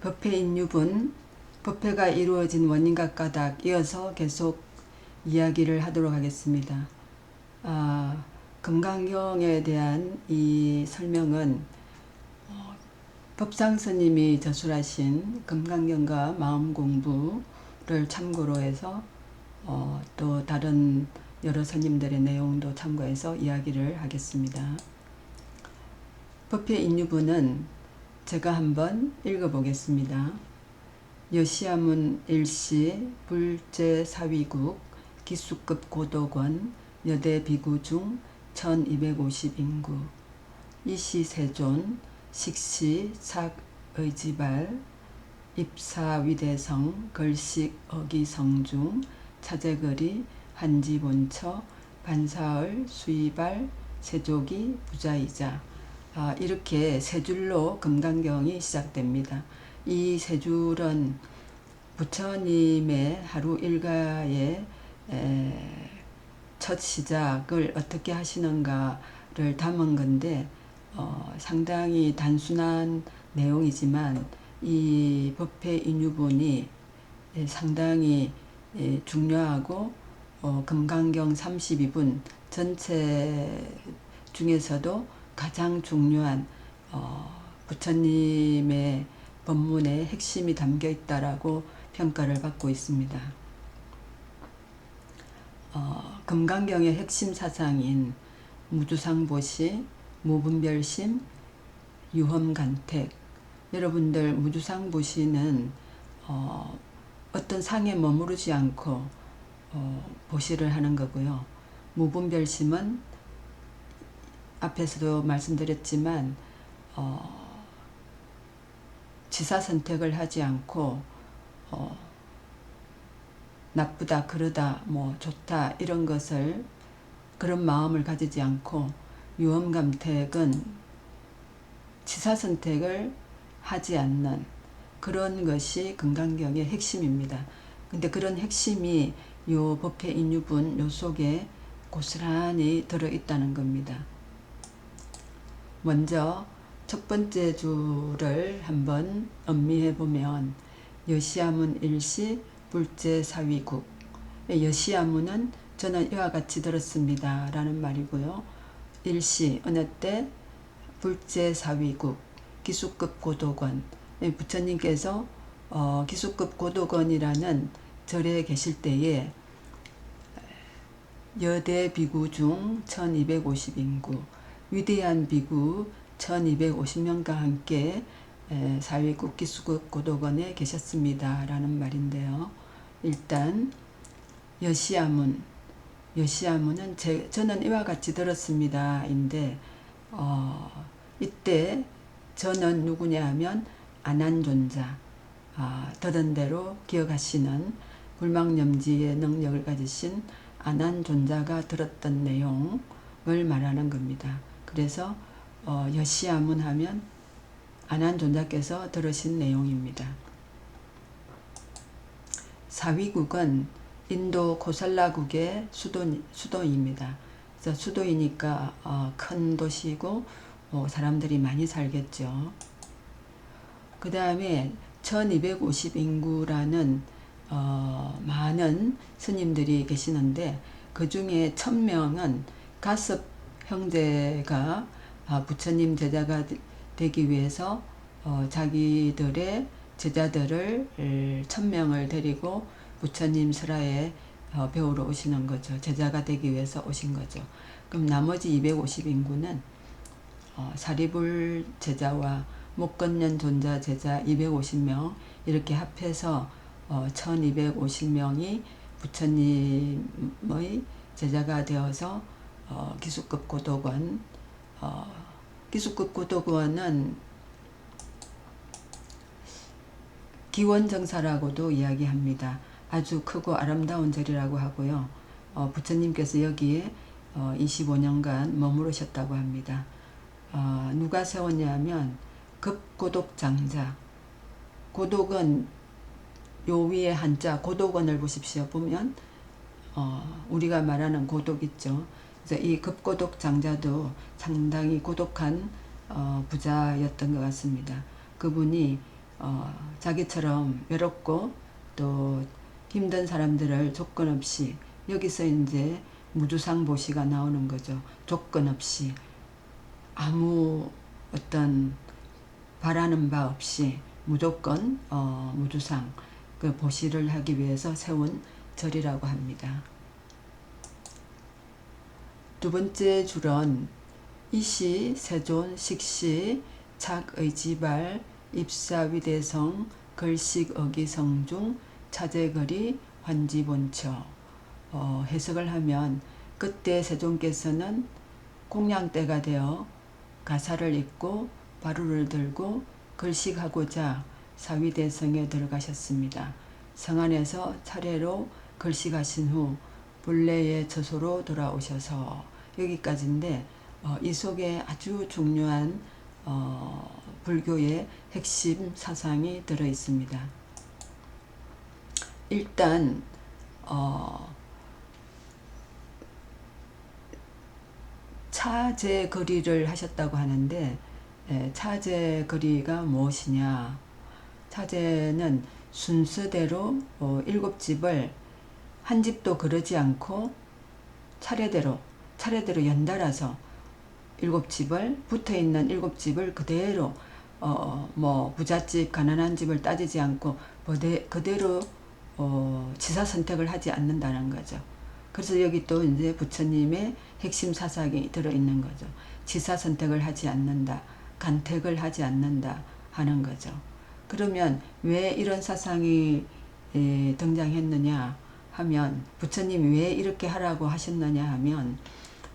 법회 인유분, 법회가 이루어진 원인과 까닭 이어서 계속 이야기를 하도록 하겠습니다. 금강경에 대한 이 설명은 법상스님이 저술하신 금강경과 마음공부를 참고로 해서 또 다른 여러 스님들의 내용도 참고해서 이야기를 하겠습니다. 법회 인유분은 제가 한번 읽어보겠습니다. 여시아문 일시 불제 사위국 기수급 고도권 여대 비구 중 1250인구 이시 세존 식시 삭의지발 입사 위대성 걸식 어기성중 차제거리 한지본처 반사을 수이발 세족이 부자이자 이렇게 세 줄로 금강경이 시작됩니다. 이 세 줄은 부처님의 하루 일과의 첫 시작을 어떻게 하시는가를 담은 건데 상당히 단순한 내용이지만 이 법회 인유분이 상당히 중요하고 금강경 32분 전체 중에서도 가장 중요한 부처님의 법문의 핵심이 담겨 있다라고 평가를 받고 있습니다. 금강경의 핵심 사상인 무주상보시, 무분별심, 유험간택. 여러분들 무주상보시는 어떤 상에 머무르지 않고 보시를 하는 거고요. 무분별심은 앞에서도 말씀드렸지만 지사 선택을 하지 않고 나쁘다 그러다 뭐 좋다 이런 것을 그런 마음을 가지지 않고 유험감택은 지사 선택을 하지 않는 그런 것이 금강경의 핵심입니다. 근데 그런 핵심이 요 법회 인유분 요 속에 고스란히 들어있다는 겁니다. 먼저 첫 번째 줄을 한번 음미해 보면 여시아문 일시 불제 사위국. 여시아문은 저는 이와 같이 들었습니다 라는 말이고요. 일시 어느 때 불제 사위국 기수급 고도권. 부처님께서 기수급 고도권이라는 절에 계실 때에 여대 비구 중 1250인구 위대한 비구 1250명과 함께 사위국 기수급 고도권에 계셨습니다 라는 말인데요. 일단 여시아문은 저는 이와 같이 들었습니다 인데 이때 저는 누구냐 하면 안한존자, 들은 대로 기억하시는 불망념지의 능력을 가지신 안한존자가 들었던 내용을 말하는 겁니다. 그래서 여시아문 하면 안한존자께서 들으신 내용입니다. 사위국은 인도 고살라국의 수도입니다. 그래서 수도이니까 큰 도시고 사람들이 많이 살겠죠. 그 다음에 1250인구라는 많은 스님들이 계시는데 그 중에 1000명은 가섭 형제가 부처님 제자가 되기 위해서 자기들의 제자들을 1000명을 데리고 부처님 설화에 배우러 오시는 거죠. 제자가 되기 위해서 오신 거죠. 그럼 나머지 250인구는 사리불 제자와 목건년 존자 제자 250명 이렇게 합해서 1250명이 부처님의 제자가 되어서 기수급 고도권 기수급 고도권은 기원정사라고도 이야기합니다. 아주 크고 아름다운 절이라고 하고요. 부처님께서 여기에 25년간 머무르셨다고 합니다. 누가 세웠냐면 급고독장자. 고독은 요 위에 한자 고독원을 보십시오. 보면 우리가 말하는 고독 있죠. 그래서 이 급고독장자도 상당히 고독한 부자였던 것 같습니다. 그분이 자기처럼 외롭고 또 힘든 사람들을 조건 없이, 여기서 이제 무주상보시가 나오는 거죠. 조건 없이 아무 어떤 바라는 바 없이 무조건 무주상 그 보시를 하기 위해서 세운 절이라고 합니다. 두 번째 줄은 이시, 세존, 식시, 착의지발, 입사위대성, 걸식어기성중, 차제거리, 환지본처. 해석을 하면 그때 세존께서는 공양대가 되어 가사를 입고 바루를 들고 걸식하고자 사위대성에 들어가셨습니다. 성 안에서 차례로 걸식하신 후 본래의 처소로 돌아오셔서, 여기까지인데 이 속에 아주 중요한 불교의 핵심 사상이 들어 있습니다. 일단 차제거리를 하셨다고 하는데, 차제거리가 무엇이냐? 차제는 순서대로 7집을 한 집도 그러지 않고 차례대로 연달아서 7집을, 붙어있는 7집을 그대로 뭐 부잣집 가난한 집을 따지지 않고 그대로 지사 선택을 하지 않는다는 거죠. 그래서 여기 또 이제 부처님의 핵심 사상이 들어있는 거죠. 지사 선택을 하지 않는다, 간택을 하지 않는다 하는 거죠. 그러면 왜 이런 사상이 등장했느냐 하면, 부처님이 왜 이렇게 하라고 하셨느냐 하면,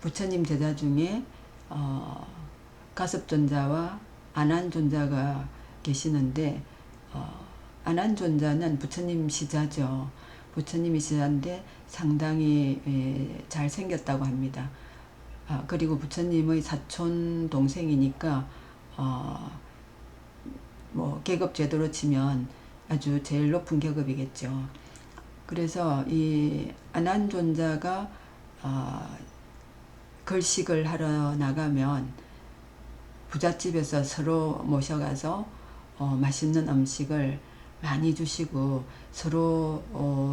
부처님 제자 중에 가섭존자와 안한존자가 계시는데, 안한존자는 부처님 시자죠. 부처님이 시자인데 상당히 잘생겼다고 합니다. 그리고 부처님의 사촌 동생이니까 뭐 계급 제도로 치면 아주 제일 높은 계급이겠죠. 그래서 이 안한존자가 걸식을 하러 나가면 부잣집에서 서로 모셔가서 맛있는 음식을 많이 주시고 서로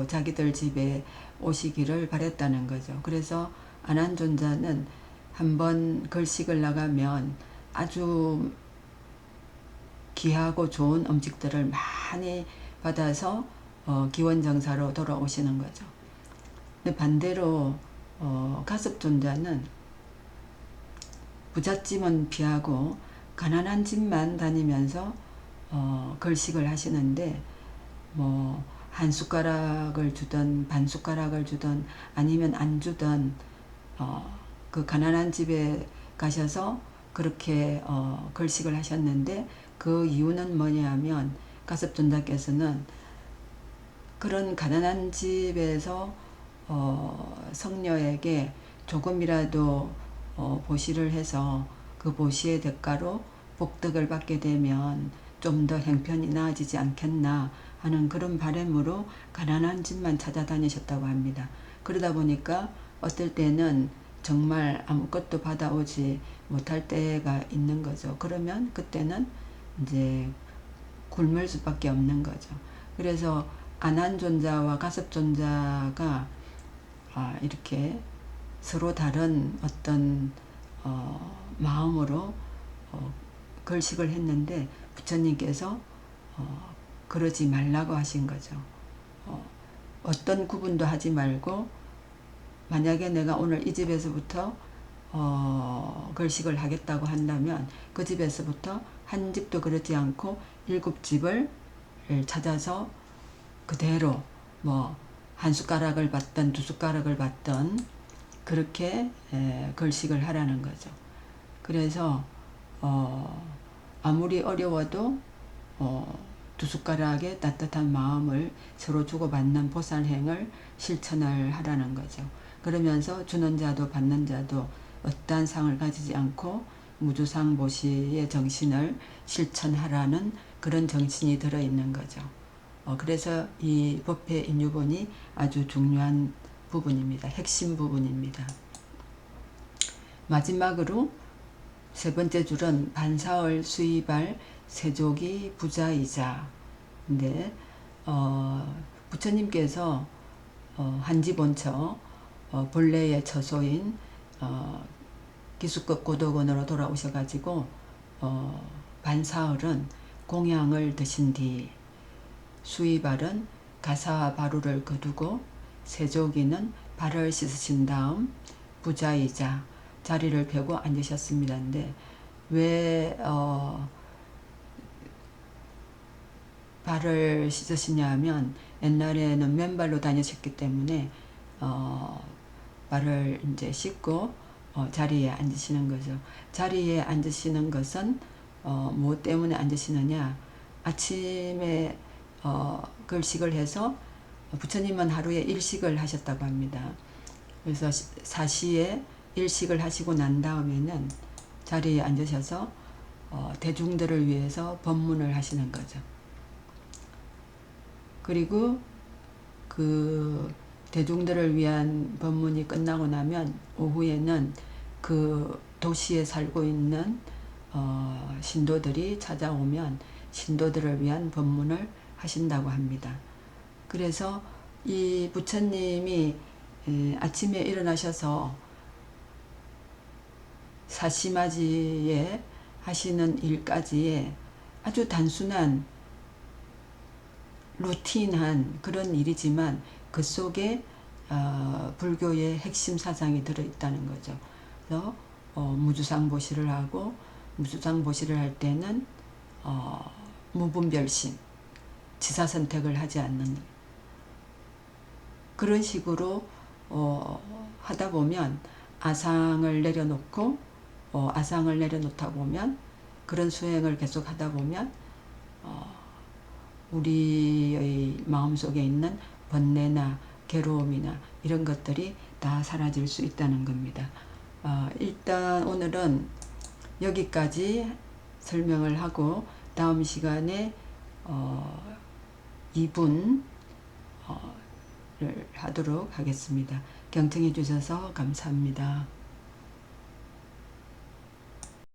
자기들 집에 오시기를 바랬다는 거죠. 그래서 안한존자는 한번 걸식을 나가면 아주 귀하고 좋은 음식들을 많이 받아서 기원정사로 돌아오시는 거죠. 근데 반대로 가섭존자는 부잣집은 피하고 가난한 집만 다니면서 걸식을 하시는데, 뭐 한 숟가락을 주든 반 숟가락을 주든 아니면 안 주든 그 가난한 집에 가셔서 그렇게 걸식을 하셨는데, 그 이유는 뭐냐 하면 가섭존자께서는 그런 가난한 집에서 성녀에게 조금이라도 보시를 해서 그 보시의 대가로 복덕을 받게 되면 좀 더 행편이 나아지지 않겠나 하는 그런 바람으로 가난한 집만 찾아다니셨다고 합니다. 그러다 보니까 어떨 때는 정말 아무것도 받아오지 못할 때가 있는 거죠. 그러면 그때는 이제 굶을 수밖에 없는 거죠. 그래서 안한존자와 가섭존자가 이렇게 서로 다른 어떤 마음으로 걸식을 했는데, 부처님께서 그러지 말라고 하신 거죠. 어떤 구분도 하지 말고, 만약에 내가 오늘 이 집에서부터 걸식을 하겠다고 한다면 그 집에서부터 한 집도 그렇지 않고 7집을 찾아서 그대로 뭐 한 숟가락을 받든 두 숟가락을 받든 그렇게 걸식을 하라는 거죠. 그래서 아무리 어려워도 두 숟가락의 따뜻한 마음을 서로 주고받는 보살행을 실천을 하라는 거죠. 그러면서 주는 자도 받는 자도 어떠한 상을 가지지 않고 무주상보시의 정신을 실천하라는 그런 정신이 들어있는 거죠. 그래서 이 법회 인유본이 아주 중요한 부분입니다. 핵심 부분입니다. 마지막으로 세 번째 줄은 반사을 수입할 세족이 부자이자. 근데 부처님께서 한지본처 본래의 처소인 기수급 고덕원으로 돌아오셔가지고 반사을은 공양을 드신 뒤 수이발은 가사와 바루를 거두고 세조기는 발을 씻으신 다음 부자이자 자리를 펴고 앉으셨습니다. 근데 왜 발을 씻으시냐 하면 옛날에는 맨발로 다니셨기 때문에 발을 이제 씻고 자리에 앉으시는 거죠. 자리에 앉으시는 것은 뭐 때문에 앉으시느냐, 아침에 걸식을 해서 부처님은 하루에 일식을 하셨다고 합니다. 그래서 사시에 일식을 하시고 난 다음에는 자리에 앉으셔서 대중들을 위해서 법문을 하시는 거죠. 그리고 그 대중들을 위한 법문이 끝나고 나면 오후에는 그 도시에 살고 있는 신도들이 찾아오면 신도들을 위한 법문을 하신다고 합니다. 그래서 이 부처님이 아침에 일어나셔서 사시맞이에 하시는 일까지의 아주 단순한 루틴한 그런 일이지만 그 속에 불교의 핵심 사상이 들어있다는 거죠. 그래서 무주상보시를 하고, 무주상보시를 할 때는 무분별심, 지사선택을 하지 않는 그런 식으로 하다 보면 아상을 내려놓고 아상을 내려놓다 보면 그런 수행을 계속 하다 보면 우리의 마음속에 있는 번뇌나 괴로움이나 이런 것들이 다 사라질 수 있다는 겁니다. 일단 오늘은 여기까지 설명을 하고 다음 시간에 2분을 하도록 하겠습니다. 경청해 주셔서 감사합니다.